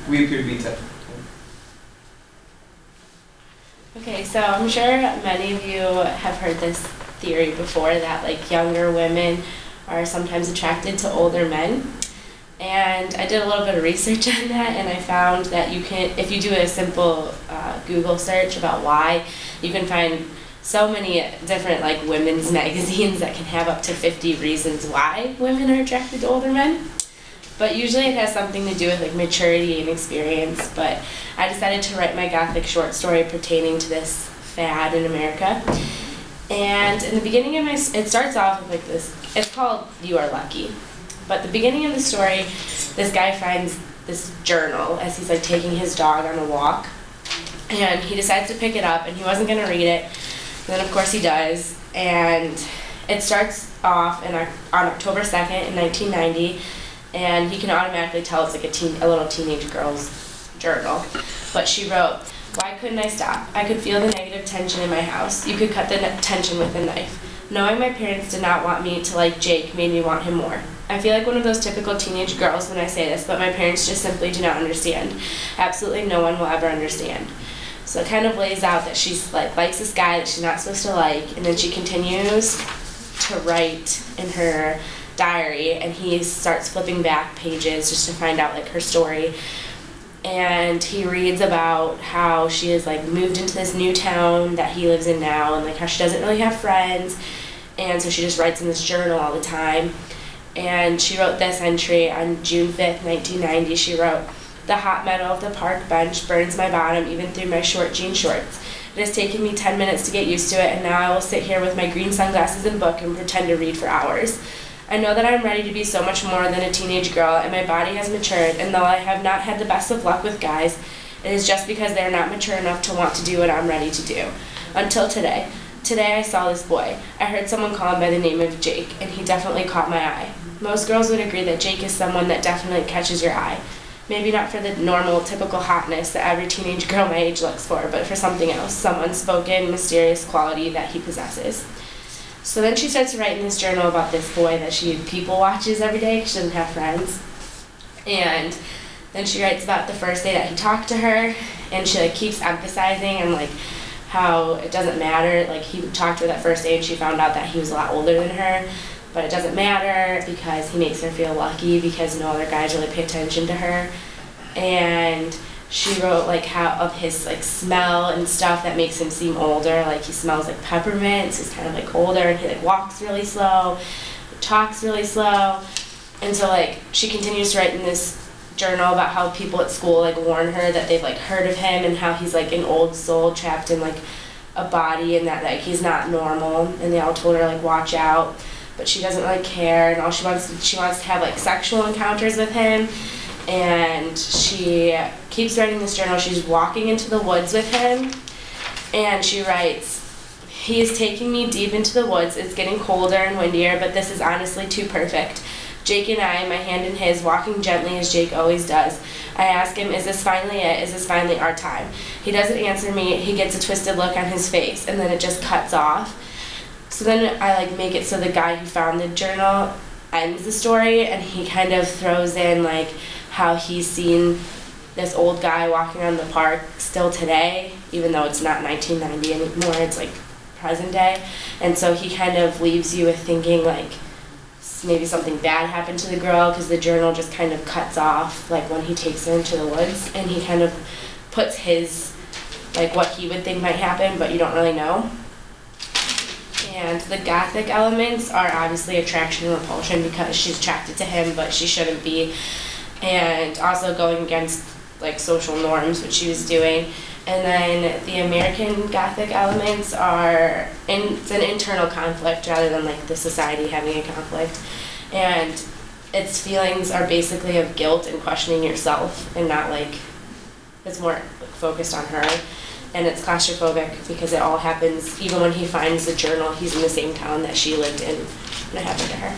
we appear to be typical. Okay, so I'm sure many of you have heard this theory before that like younger women are sometimes attracted to older men. And I did a little bit of research on that, and I found that you can, if you do a simple Google search about why, you can find so many different like women's magazines that can have up to 50 reasons why women are attracted to older men. But usually it has something to do with like maturity and experience. But I decided to write my Gothic short story pertaining to this fad in America. And in the beginning of it starts off with like this, it's called You Are Lucky. But the beginning of the story, this guy finds this journal as he's like taking his dog on a walk. And he decides to pick it up, and he wasn't going to read it. And then of course he does. And it starts off on October 2nd in 1990. And he can automatically tell it's like a little teenage girl's journal. But she wrote, "Why couldn't I stop? I could feel the negative tension in my house. You could cut the tension with a knife. Knowing my parents did not want me to like Jake made me want him more. I feel like one of those typical teenage girls when I say this, but my parents just simply do not understand. Absolutely no one will ever understand." So it kind of lays out that she's like likes this guy that she's not supposed to like, and then she continues to write in her diary, and he starts flipping back pages just to find out like her story. And he reads about how she has like moved into this new town that he lives in now, and like how she doesn't really have friends, and so she just writes in this journal all the time. And she wrote this entry on June 5th, 1990. She wrote, "The hot metal of the park bench burns my bottom even through my short jean shorts. It has taken me 10 minutes to get used to it, and now I will sit here with my green sunglasses and book and pretend to read for hours. I know that I am ready to be so much more than a teenage girl, and my body has matured, and though I have not had the best of luck with guys, it is just because they are not mature enough to want to do what I'm ready to do. Until today. Today I saw this boy. I heard someone call him by the name of Jake, and he definitely caught my eye. Most girls would agree that Jake is someone that definitely catches your eye. Maybe not for the normal, typical hotness that every teenage girl my age looks for, but for something else, some unspoken, mysterious quality that he possesses." So then she starts writing this journal about this boy that she people watches every day because she doesn't have friends. And then she writes about the first day that he talked to her, and she like keeps emphasizing and like how it doesn't matter. Like he talked to her that first day and she found out that he was a lot older than her, but it doesn't matter because he makes her feel lucky because no other guys really pay attention to her. And she wrote like how of his like smell and stuff that makes him seem older. Like he smells like peppermint, so he's kind of like older, and he like walks really slow, talks really slow. And so like she continues to write in this journal about how people at school like warn her that they've like heard of him and how he's like an old soul trapped in like a body, and that like he's not normal, and they all told her like watch out. But she doesn't really care, and all she wants to have like sexual encounters with him. And she keeps writing this journal. She's walking into the woods with him, and she writes, "He is taking me deep into the woods. It's getting colder and windier, but this is honestly too perfect. Jake and I, my hand in his, walking gently as Jake always does. I ask him, is this finally it? Is this finally our time? He doesn't answer me. He gets a twisted look on his face, and then it just cuts off." So then I like make it so the guy who found the journal ends the story, and he kind of throws in like how he's seen this old guy walking around the park still today, even though it's not 1990 anymore, it's like present day. And so he kind of leaves you with thinking like maybe something bad happened to the girl, because the journal just kind of cuts off like when he takes her into the woods, and he kind of puts his like what he would think might happen, but you don't really know. And the Gothic elements are obviously attraction and repulsion because she's attracted to him, but she shouldn't be. And also going against like social norms, which she was doing. And then the American Gothic elements are, it's an internal conflict rather than like the society having a conflict. And its feelings are basically of guilt and questioning yourself, and not like, it's more focused on her. And it's claustrophobic because it all happens, even when he finds the journal, he's in the same town that she lived in when it happened to her.